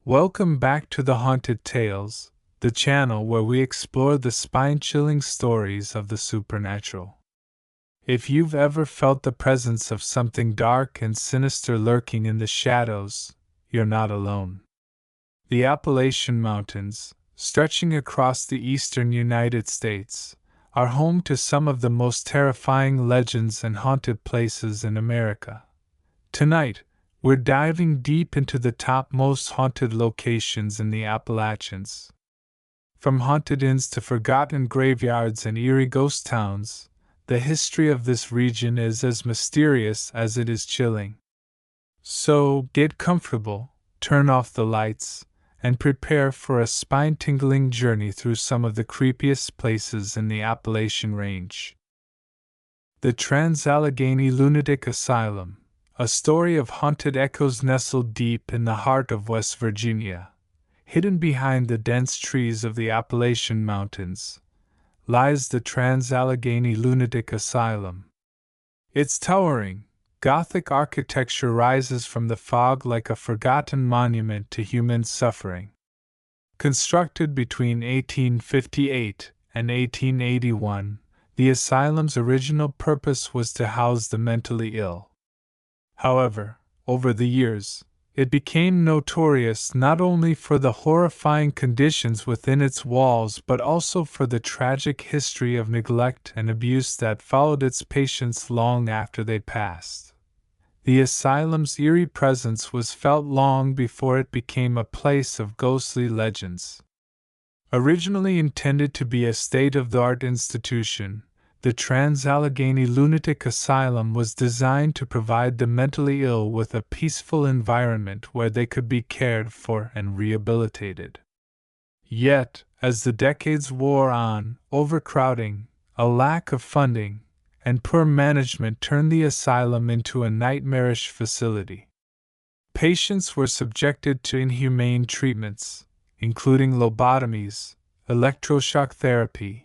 Welcome back to the Haunted Tales, the channel where we explore the spine-chilling stories of the supernatural. If you've ever felt the presence of something dark and sinister lurking in the shadows, you're not alone. The Appalachian Mountains, stretching across the eastern United States, are home to some of the most terrifying legends and haunted places in America. Tonight, we're diving deep into the top most haunted locations in the Appalachians. From haunted inns to forgotten graveyards and eerie ghost towns, the history of this region is as mysterious as it is chilling. So, get comfortable, turn off the lights, and prepare for a spine-tingling journey through some of the creepiest places in the Appalachian Range. The Trans-Allegheny Lunatic Asylum, a story of haunted echoes nestled deep in the heart of West Virginia, hidden behind the dense trees of the Appalachian Mountains, lies the Trans-Allegheny Lunatic Asylum. Its towering, Gothic architecture rises from the fog like a forgotten monument to human suffering. Constructed between 1858 and 1881, the asylum's original purpose was to house the mentally ill. However, over the years, it became notorious not only for the horrifying conditions within its walls but also for the tragic history of neglect and abuse that followed its patients long after they'd passed. The asylum's eerie presence was felt long before it became a place of ghostly legends. Originally intended to be a state-of-the-art institution, the Trans-Allegheny Lunatic Asylum was designed to provide the mentally ill with a peaceful environment where they could be cared for and rehabilitated. Yet, as the decades wore on, overcrowding, a lack of funding, and poor management turned the asylum into a nightmarish facility. Patients were subjected to inhumane treatments, including lobotomies, electroshock therapy,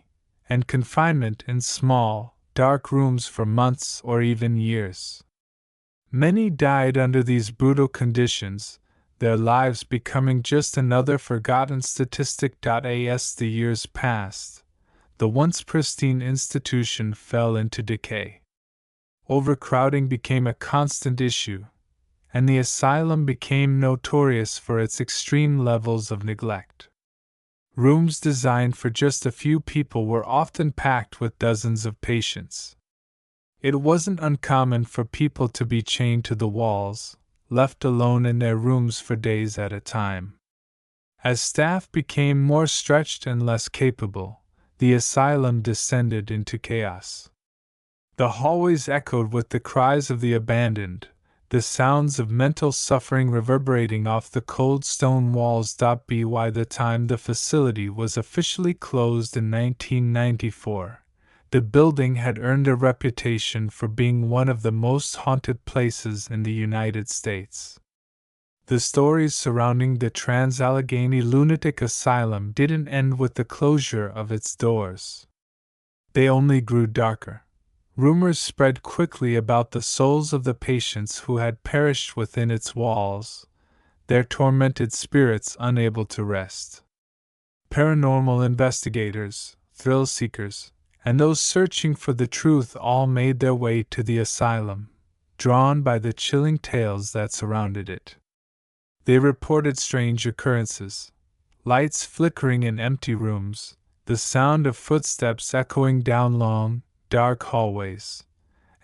and confinement in small, dark rooms for months or even years. Many died under these brutal conditions, their lives becoming just another forgotten statistic. As the years passed, the once pristine institution fell into decay. Overcrowding became a constant issue, and the asylum became notorious for its extreme levels of neglect. Rooms designed for just a few people were often packed with dozens of patients. It wasn't uncommon for people to be chained to the walls, left alone in their rooms for days at a time. As staff became more stretched and less capable, the asylum descended into chaos. The hallways echoed with the cries of the abandoned, the sounds of mental suffering reverberating off the cold stone walls. By the time the facility was officially closed in 1994, the building had earned a reputation for being one of the most haunted places in the United States. The stories surrounding the Trans-Allegheny Lunatic Asylum didn't end with the closure of its doors. They only grew darker. Rumors spread quickly about the souls of the patients who had perished within its walls, their tormented spirits unable to rest. Paranormal investigators, thrill seekers, and those searching for the truth all made their way to the asylum, drawn by the chilling tales that surrounded it. They reported strange occurrences: lights flickering in empty rooms, the sound of footsteps echoing down long, dark hallways,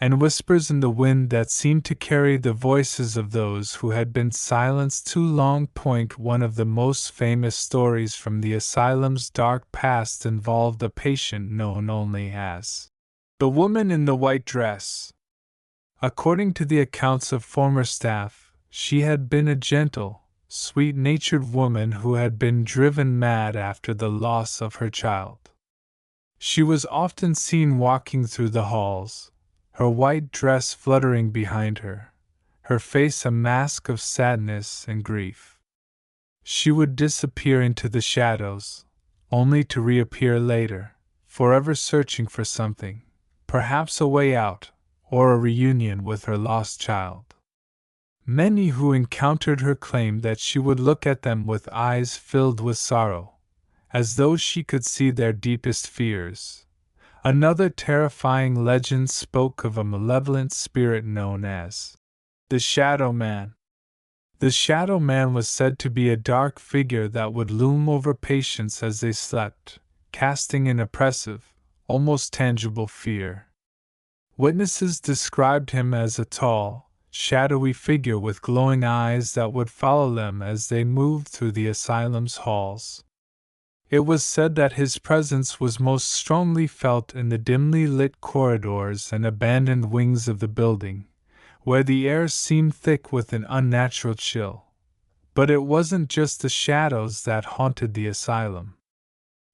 and whispers in the wind that seemed to carry the voices of those who had been silenced too long. One of the most famous stories from the asylum's dark past involved a patient known only as the woman in the white dress. According to the accounts of former staff, she had been a gentle, sweet-natured woman who had been driven mad after the loss of her child. She was often seen walking through the halls, her white dress fluttering behind her, her face a mask of sadness and grief. She would disappear into the shadows, only to reappear later, forever searching for something, perhaps a way out, or a reunion with her lost child. Many who encountered her claimed that she would look at them with eyes filled with sorrow, as though she could see their deepest fears. Another terrifying legend spoke of a malevolent spirit known as the Shadow Man. The Shadow Man was said to be a dark figure that would loom over patients as they slept, casting an oppressive, almost tangible fear. Witnesses described him as a tall, shadowy figure with glowing eyes that would follow them as they moved through the asylum's halls. It was said that his presence was most strongly felt in the dimly lit corridors and abandoned wings of the building, where the air seemed thick with an unnatural chill. But it wasn't just the shadows that haunted the asylum.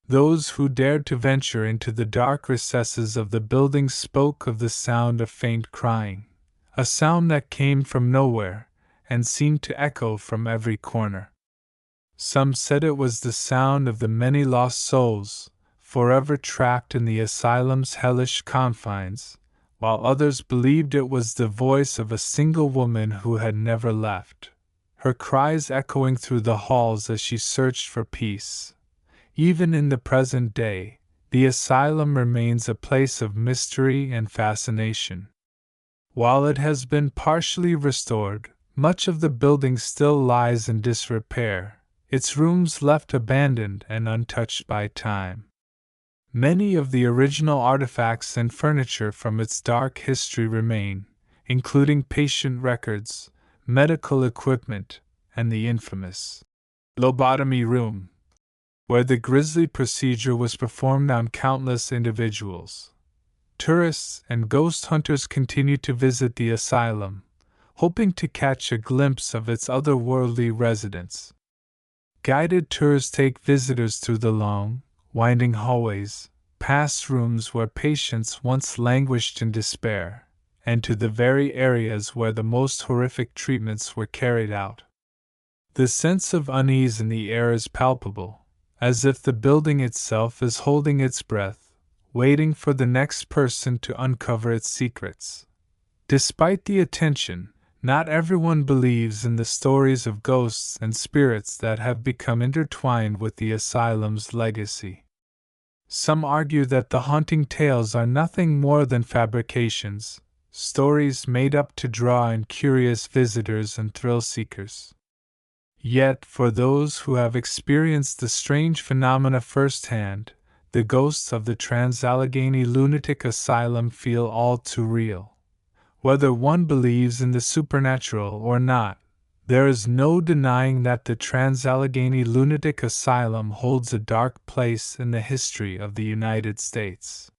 Those who dared to venture into the dark recesses of the building spoke of the sound of faint crying, a sound that came from nowhere and seemed to echo from every corner. Some said it was the sound of the many lost souls, forever trapped in the asylum's hellish confines, while others believed it was the voice of a single woman who had never left, her cries echoing through the halls as she searched for peace. Even in the present day, the asylum remains a place of mystery and fascination. While it has been partially restored, much of the building still lies in disrepair, its rooms left abandoned and untouched by time. Many of the original artifacts and furniture from its dark history remain, including patient records, medical equipment, and the infamous lobotomy room, where the grisly procedure was performed on countless individuals. Tourists and ghost hunters continue to visit the asylum, hoping to catch a glimpse of its otherworldly residents. Guided tours take visitors through the long, winding hallways, past rooms where patients once languished in despair, and to the very areas where the most horrific treatments were carried out. The sense of unease in the air is palpable, as if the building itself is holding its breath, waiting for the next person to uncover its secrets. Despite the attention, not everyone believes in the stories of ghosts and spirits that have become intertwined with the asylum's legacy. Some argue that the haunting tales are nothing more than fabrications, stories made up to draw in curious visitors and thrill seekers. Yet, for those who have experienced the strange phenomena firsthand, the ghosts of the Trans-Allegheny Lunatic Asylum feel all too real. Whether one believes in the supernatural or not, there is no denying that the Trans-Allegheny Lunatic Asylum holds a dark place in the history of the United States.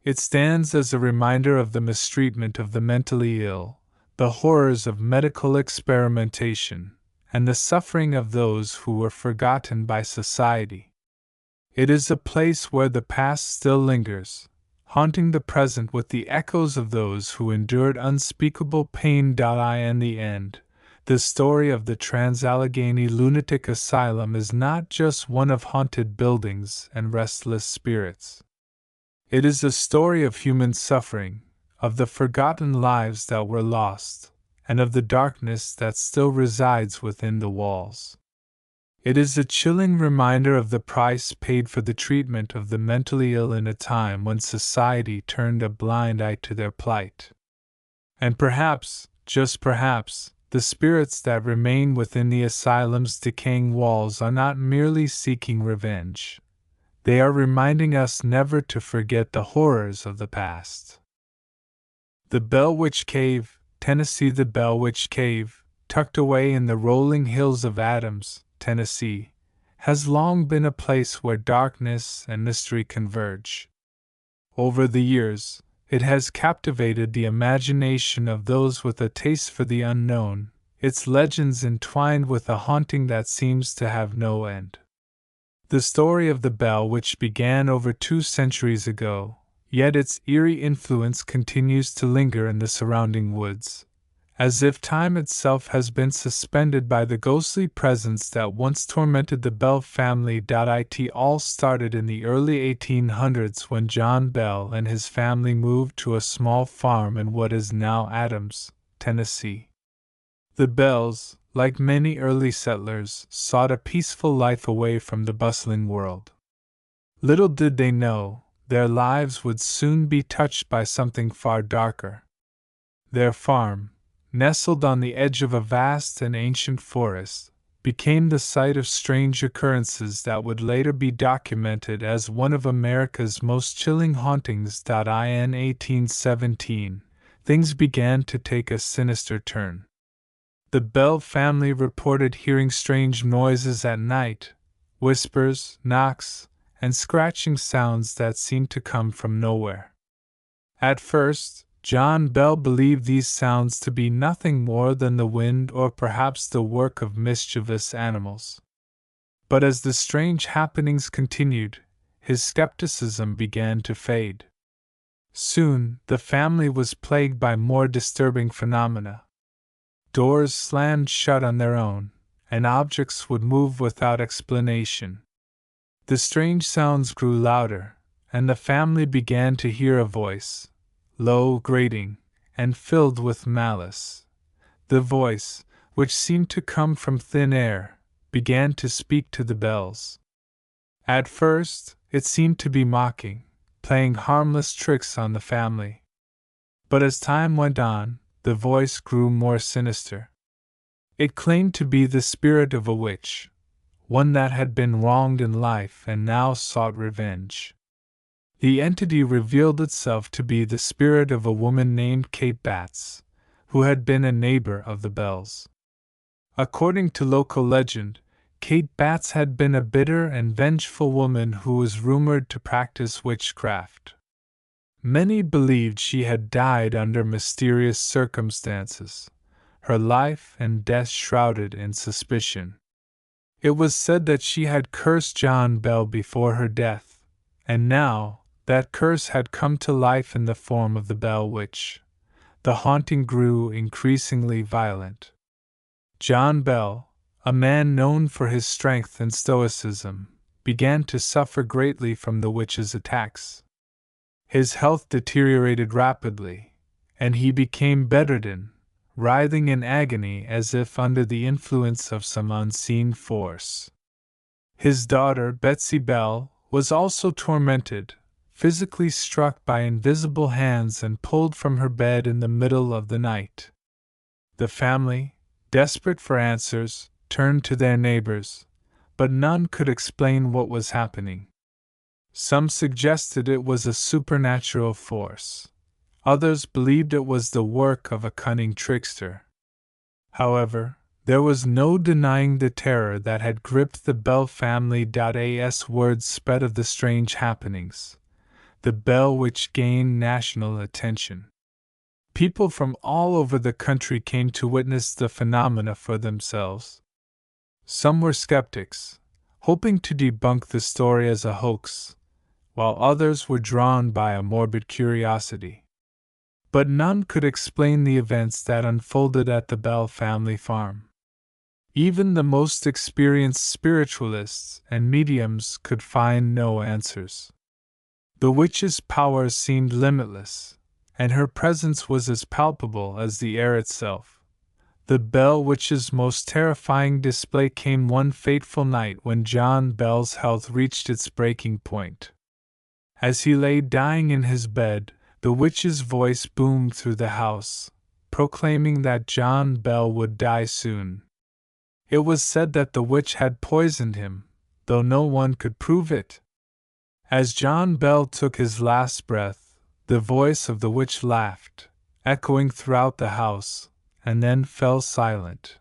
It stands as a reminder of the mistreatment of the mentally ill, the horrors of medical experimentation, and the suffering of those who were forgotten by society. It is a place where the past still lingers, haunting the present with the echoes of those who endured unspeakable pain. In the end, the story of the Trans-Allegheny Lunatic Asylum is not just one of haunted buildings and restless spirits. It is a story of human suffering, of the forgotten lives that were lost, and of the darkness that still resides within the walls. It is a chilling reminder of the price paid for the treatment of the mentally ill in a time when society turned a blind eye to their plight. And perhaps, just perhaps, the spirits that remain within the asylum's decaying walls are not merely seeking revenge. They are reminding us never to forget the horrors of the past. The Bell Witch Cave, Tennessee. The Bell Witch Cave, tucked away in the rolling hills of Adams, Tennessee, has long been a place where darkness and mystery converge. Over the years, it has captivated the imagination of those with a taste for the unknown, its legends entwined with a haunting that seems to have no end. The story of the Bell Witch began over 2 centuries ago, yet its eerie influence continues to linger in the surrounding woods, as if time itself has been suspended by the ghostly presence that once tormented the Bell family. It all started in the early 1800s when John Bell and his family moved to a small farm in what is now Adams, Tennessee. The Bells, like many early settlers, sought a peaceful life away from the bustling world. Little did they know, their lives would soon be touched by something far darker. Their farm, nestled on the edge of a vast and ancient forest, became the site of strange occurrences that would later be documented as one of America's most chilling hauntings. In 1817, things began to take a sinister turn. The Bell family reported hearing strange noises at night, whispers, knocks, and scratching sounds that seemed to come from nowhere. At first, John Bell believed these sounds to be nothing more than the wind or perhaps the work of mischievous animals. But as the strange happenings continued, his skepticism began to fade. Soon, the family was plagued by more disturbing phenomena. Doors slammed shut on their own, and objects would move without explanation. The strange sounds grew louder, and the family began to hear a voice, low, grating, and filled with malice. The voice, which seemed to come from thin air, began to speak to the Bells. At first, it seemed to be mocking, playing harmless tricks on the family. But as time went on, the voice grew more sinister. It claimed to be the spirit of a witch, one that had been wronged in life and now sought revenge. The entity revealed itself to be the spirit of a woman named Kate Batts, who had been a neighbor of the Bells. According to local legend, Kate Batts had been a bitter and vengeful woman who was rumored to practice witchcraft. Many believed she had died under mysterious circumstances, her life and death shrouded in suspicion. It was said that she had cursed John Bell before her death, and now that curse had come to life in the form of the Bell Witch. The haunting grew increasingly violent. John Bell, a man known for his strength and stoicism, began to suffer greatly from the witch's attacks. His health deteriorated rapidly, and he became bedridden, writhing in agony as if under the influence of some unseen force. His daughter, Betsy Bell, was also tormented, physically struck by invisible hands and pulled from her bed in the middle of the night. The family, desperate for answers, turned to their neighbors, but none could explain what was happening. Some suggested it was a supernatural force. Others believed it was the work of a cunning trickster. However, there was no denying the terror that had gripped the Bell family. As word spread of the strange happenings, the Bell Witch gained national attention. People from all over the country came to witness the phenomena for themselves. Some were skeptics, hoping to debunk the story as a hoax, while others were drawn by a morbid curiosity. But none could explain the events that unfolded at the Bell family farm. Even the most experienced spiritualists and mediums could find no answers. The witch's powers seemed limitless, and her presence was as palpable as the air itself. The Bell Witch's most terrifying display came one fateful night when John Bell's health reached its breaking point. As he lay dying in his bed, the witch's voice boomed through the house, proclaiming that John Bell would die soon. It was said that the witch had poisoned him, though no one could prove it. As John Bell took his last breath, the voice of the witch laughed, echoing throughout the house, and then fell silent.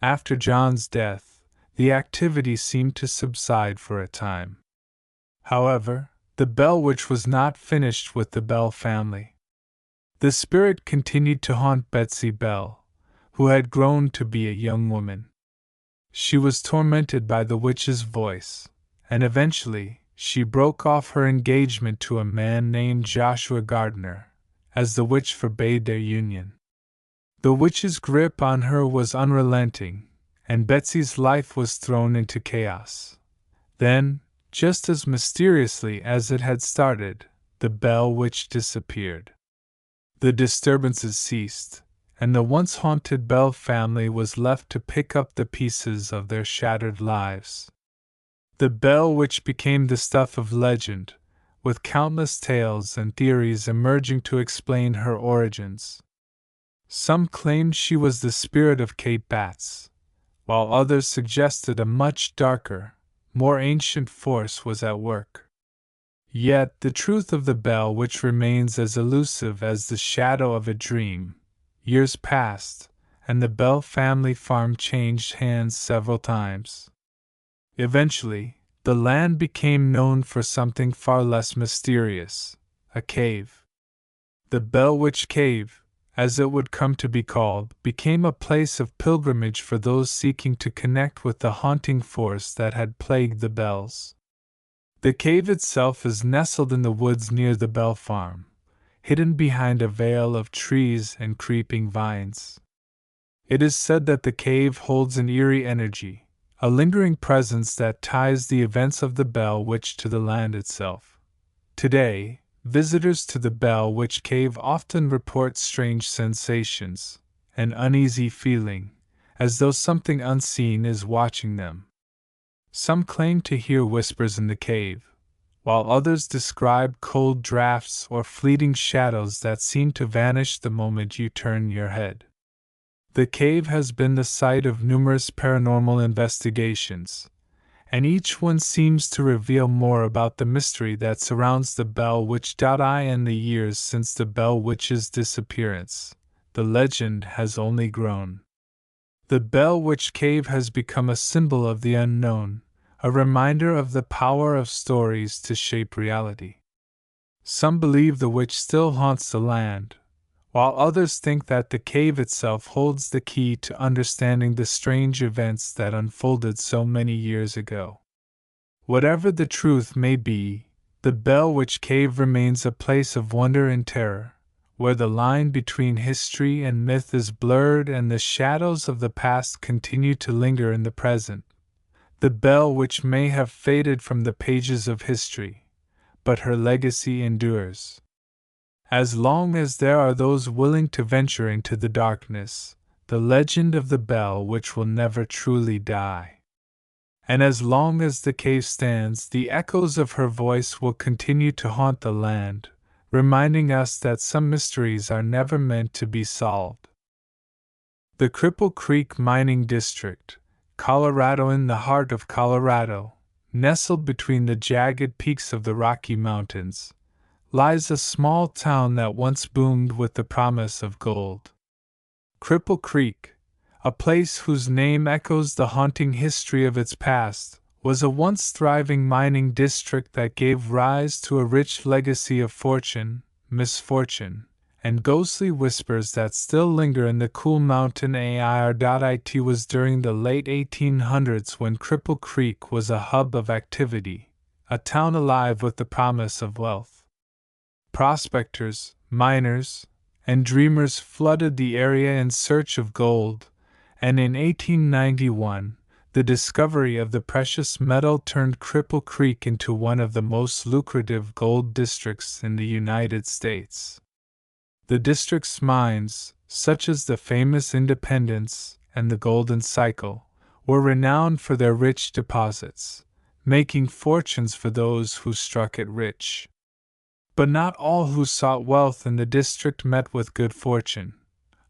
After John's death, the activity seemed to subside for a time. However, the Bell Witch was not finished with the Bell family. The spirit continued to haunt Betsy Bell, who had grown to be a young woman. She was tormented by the witch's voice, and eventually she broke off her engagement to a man named Joshua Gardner, as the witch forbade their union. The witch's grip on her was unrelenting, and Betsy's life was thrown into chaos. Then, just as mysteriously as it had started, the Bell Witch disappeared. The disturbances ceased, and the once haunted Bell family was left to pick up the pieces of their shattered lives. The Bell Witch became the stuff of legend, with countless tales and theories emerging to explain her origins. Some claimed she was the spirit of Kate Batts, while others suggested a much darker, more ancient force was at work. Yet the truth of the Bell Witch remains as elusive as the shadow of a dream. Years passed, and the Bell family farm changed hands several times. Eventually, the land became known for something far less mysterious: a cave. The Bell Witch Cave, as it would come to be called, became a place of pilgrimage for those seeking to connect with the haunting force that had plagued the Bells. The cave itself is nestled in the woods near the Bell farm, hidden behind a veil of trees and creeping vines. It is said that the cave holds an eerie energy, a lingering presence that ties the events of the Bell Witch to the land itself. Today, visitors to the Bell Witch Cave often report strange sensations, an uneasy feeling, as though something unseen is watching them. Some claim to hear whispers in the cave, while others describe cold drafts or fleeting shadows that seem to vanish the moment you turn your head. The cave has been the site of numerous paranormal investigations, and each one seems to reveal more about the mystery that surrounds the Bell Witch. In the years since the Bell Witch's disappearance, the legend has only grown. The Bell Witch Cave has become a symbol of the unknown, a reminder of the power of stories to shape reality. Some believe the witch still haunts the land, while others think that the cave itself holds the key to understanding the strange events that unfolded so many years ago. Whatever the truth may be, the Bell Witch Cave remains a place of wonder and terror, where the line between history and myth is blurred and the shadows of the past continue to linger in the present. The Bell Witch may have faded from the pages of history, but her legacy endures. As long as there are those willing to venture into the darkness, the legend of the Bell Witch will never truly die. And as long as the cave stands, the echoes of her voice will continue to haunt the land, reminding us that some mysteries are never meant to be solved. The Cripple Creek Mining District, Colorado. In the heart of Colorado, nestled between the jagged peaks of the Rocky Mountains, lies a small town that once boomed with the promise of gold. Cripple Creek, a place whose name echoes the haunting history of its past, was a once thriving mining district that gave rise to a rich legacy of fortune, misfortune, and ghostly whispers that still linger in the cool mountain air. It was during the late 1800s when Cripple Creek was a hub of activity, a town alive with the promise of wealth. Prospectors, miners, and dreamers flooded the area in search of gold, and in 1891, the discovery of the precious metal turned Cripple Creek into one of the most lucrative gold districts in the United States. The district's mines, such as the famous Independence and the Golden Cycle, were renowned for their rich deposits, making fortunes for those who struck it rich. But not all who sought wealth in the district met with good fortune.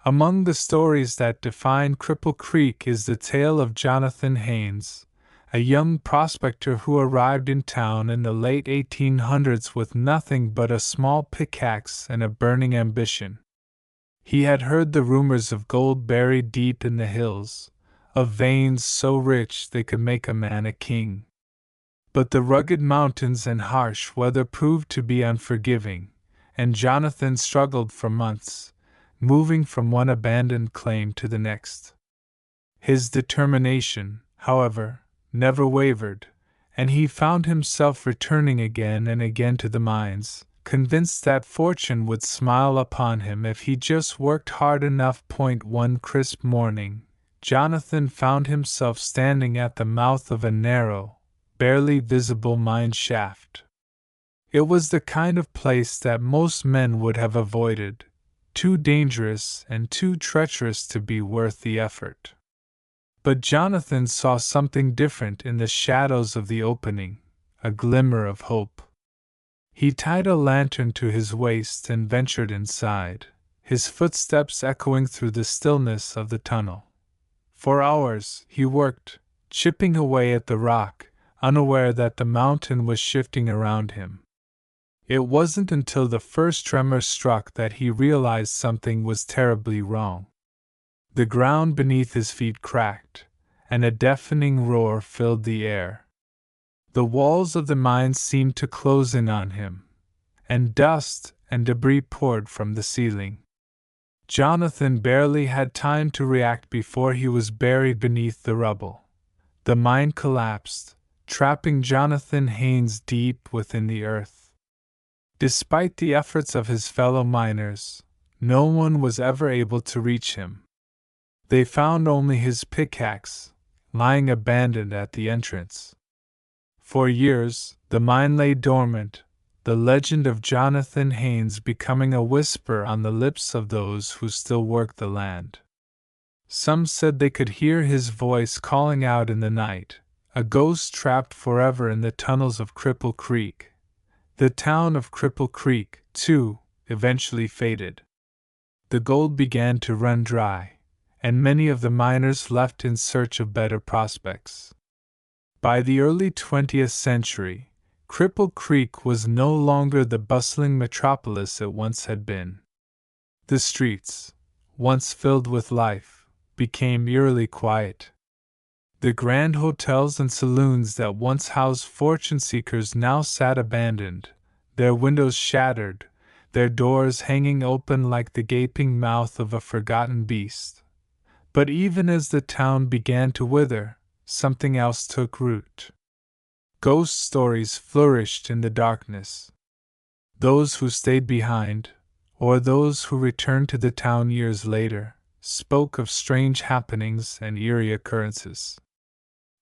Among the stories that define Cripple Creek is the tale of Jonathan Haynes, a young prospector who arrived in town in the late 1800s with nothing but a small pickaxe and a burning ambition. He had heard the rumors of gold buried deep in the hills, of veins so rich they could make a man a king. But the rugged mountains and harsh weather proved to be unforgiving, and Jonathan struggled for months, moving from one abandoned claim to the next. His determination, however, never wavered, and he found himself returning again and again to the mines, convinced that fortune would smile upon him if he just worked hard enough. One crisp morning, Jonathan found himself standing at the mouth of a narrow, barely visible mine shaft. It was the kind of place that most men would have avoided, too dangerous and too treacherous to be worth the effort. But Jonathan saw something different in the shadows of the opening, a glimmer of hope. He tied a lantern to his waist and ventured inside, his footsteps echoing through the stillness of the tunnel. For hours he worked, chipping away at the rock, unaware that the mountain was shifting around him. It wasn't until the first tremor struck that he realized something was terribly wrong. The ground beneath his feet cracked, and a deafening roar filled the air. The walls of the mine seemed to close in on him, and dust and debris poured from the ceiling. Jonathan barely had time to react before he was buried beneath the rubble. The mine collapsed, trapping Jonathan Haynes deep within the earth. Despite the efforts of his fellow miners, no one was ever able to reach him. They found only his pickaxe, lying abandoned at the entrance. For years, the mine lay dormant, the legend of Jonathan Haynes becoming a whisper on the lips of those who still worked the land. Some said they could hear his voice calling out in the night, a ghost trapped forever in the tunnels of Cripple Creek. The town of Cripple Creek, too, eventually faded. The gold began to run dry, and many of the miners left in search of better prospects. By the early 20th century, Cripple Creek was no longer the bustling metropolis it once had been. The streets, once filled with life, became eerily quiet. The grand hotels and saloons that once housed fortune-seekers now sat abandoned, their windows shattered, their doors hanging open like the gaping mouth of a forgotten beast. But even as the town began to wither, something else took root. Ghost stories flourished in the darkness. Those who stayed behind, or those who returned to the town years later, spoke of strange happenings and eerie occurrences.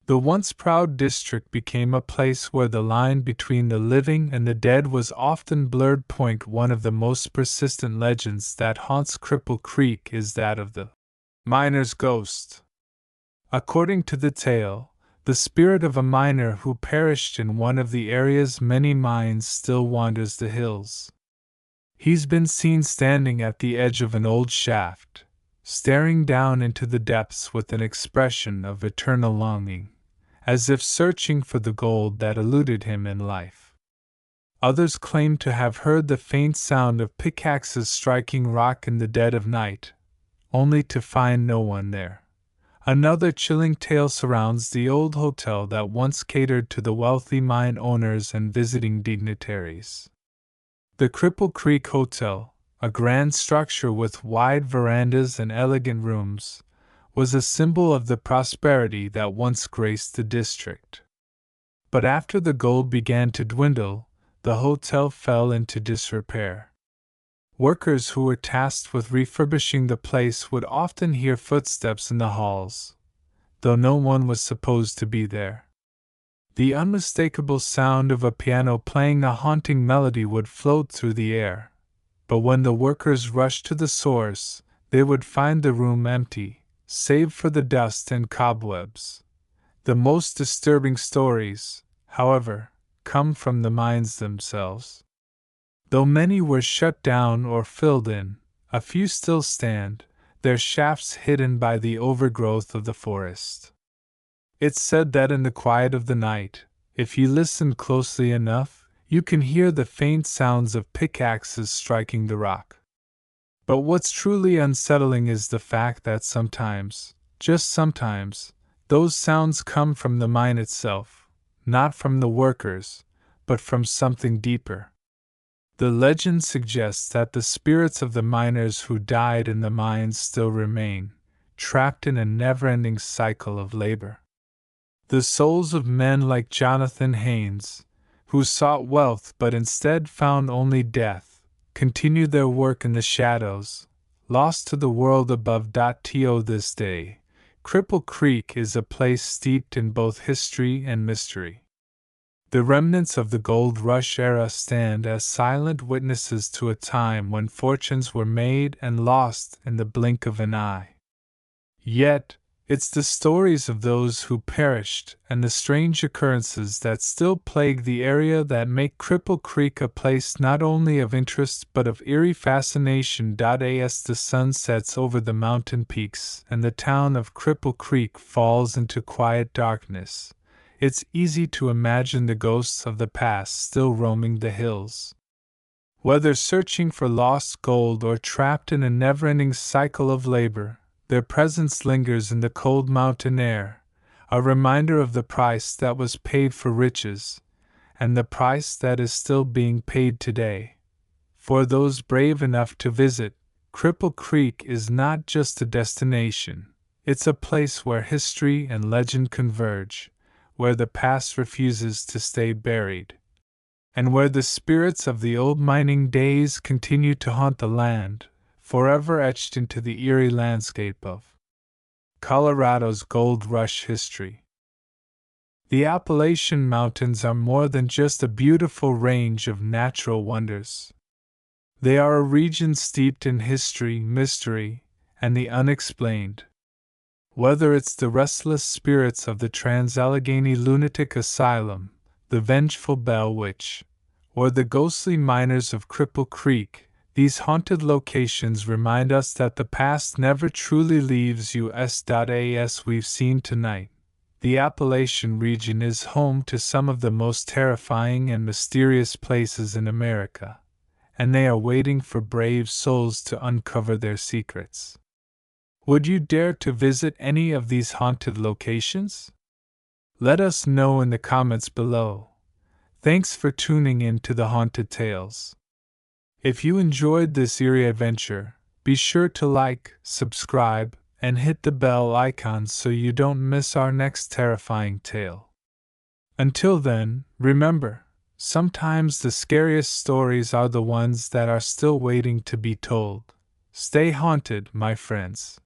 The once proud district became a place where the line between the living and the dead was often blurred. One of the most persistent legends that haunts Cripple Creek is that of the miner's ghost. According to the tale, the spirit of a miner who perished in one of the area's many mines still wanders the hills. He's been seen standing at the edge of an old shaft, staring down into the depths with an expression of eternal longing, as if searching for the gold that eluded him in life. Others claim to have heard the faint sound of pickaxes striking rock in the dead of night, only to find no one there. Another chilling tale surrounds the old hotel that once catered to the wealthy mine owners and visiting dignitaries. The Cripple Creek Hotel, a grand structure with wide verandas and elegant rooms, was a symbol of the prosperity that once graced the district. But after the gold began to dwindle, the hotel fell into disrepair. Workers who were tasked with refurbishing the place would often hear footsteps in the halls, though no one was supposed to be there. The unmistakable sound of a piano playing a haunting melody would float through the air, but when the workers rushed to the source, they would find the room empty, save for the dust and cobwebs. The most disturbing stories, however, come from the mines themselves. Though many were shut down or filled in, a few still stand, their shafts hidden by the overgrowth of the forest. It's said that in the quiet of the night, if you listen closely enough, you can hear the faint sounds of pickaxes striking the rock. But what's truly unsettling is the fact that sometimes, just sometimes, those sounds come from the mine itself, not from the workers, but from something deeper. The legend suggests that the spirits of the miners who died in the mines still remain, trapped in a never-ending cycle of labor. The souls of men like Jonathan Haynes, who sought wealth but instead found only death, continue their work in the shadows, lost to the world above. To this day, Cripple Creek is a place steeped in both history and mystery. The remnants of the gold rush era stand as silent witnesses to a time when fortunes were made and lost in the blink of an eye. Yet, it's the stories of those who perished and the strange occurrences that still plague the area that make Cripple Creek a place not only of interest but of eerie fascination. As the sun sets over the mountain peaks and the town of Cripple Creek falls into quiet darkness, it's easy to imagine the ghosts of the past still roaming the hills. Whether searching for lost gold or trapped in a never-ending cycle of labor, their presence lingers in the cold mountain air, a reminder of the price that was paid for riches, and the price that is still being paid today. For those brave enough to visit, Cripple Creek is not just a destination, it's a place where history and legend converge, where the past refuses to stay buried, and where the spirits of the old mining days continue to haunt the land, forever etched into the eerie landscape of Colorado's gold rush history. The Appalachian Mountains are more than just a beautiful range of natural wonders. They are a region steeped in history, mystery, and the unexplained. Whether it's the restless spirits of the Trans-Allegheny Lunatic Asylum, the vengeful Bell Witch, or the ghostly miners of Cripple Creek, these haunted locations remind us that the past never truly leaves us. As we've seen tonight, the Appalachian region is home to some of the most terrifying and mysterious places in America, and they are waiting for brave souls to uncover their secrets. Would you dare to visit any of these haunted locations? Let us know in the comments below. Thanks for tuning in to the Haunted Tales. If you enjoyed this eerie adventure, be sure to like, subscribe, and hit the bell icon so you don't miss our next terrifying tale. Until then, remember, sometimes the scariest stories are the ones that are still waiting to be told. Stay haunted, my friends.